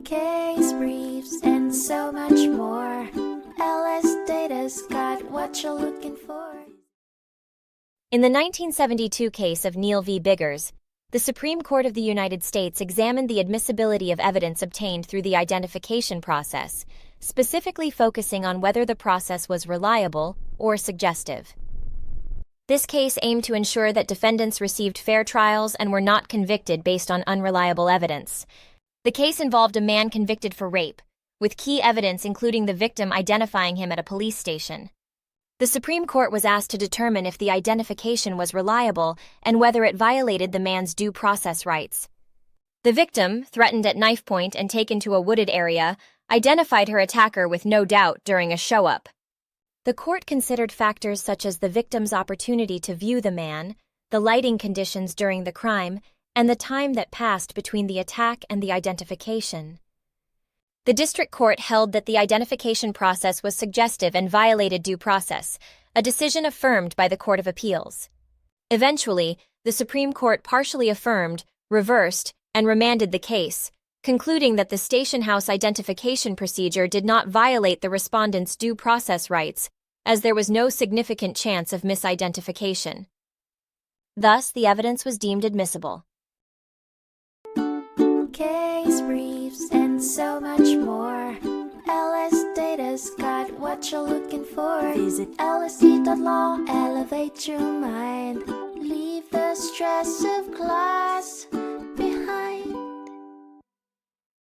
case briefs, and so much more. LSData's got what you're looking for. In the 1972 case of Neal v. Biggers, the Supreme Court of the United States examined the admissibility of evidence obtained through the identification process, specifically focusing on whether the process was reliable or suggestive. This case aimed to ensure that defendants received fair trials and were not convicted based on unreliable evidence. The case involved a man convicted for rape, with key evidence including the victim identifying him at a police station. The Supreme Court was asked to determine if the identification was reliable and whether it violated the man's due process rights. The victim, threatened at knifepoint and taken to a wooded area, identified her attacker with no doubt during a show-up. The court considered factors such as the victim's opportunity to view the man, the lighting conditions during the crime, and the time that passed between the attack and the identification. The district court held that the identification process was suggestive and violated due process, a decision affirmed by the Court of Appeals. Eventually, the Supreme Court partially affirmed, reversed, and remanded the case, concluding that the station house identification procedure did not violate the respondent's due process rights, as there was no significant chance of misidentification. Thus, the evidence was deemed admissible. Case briefs, and so much more. LSData's got what you're looking for. Visit lsc.law, elevate your mind. Leave the stress of class.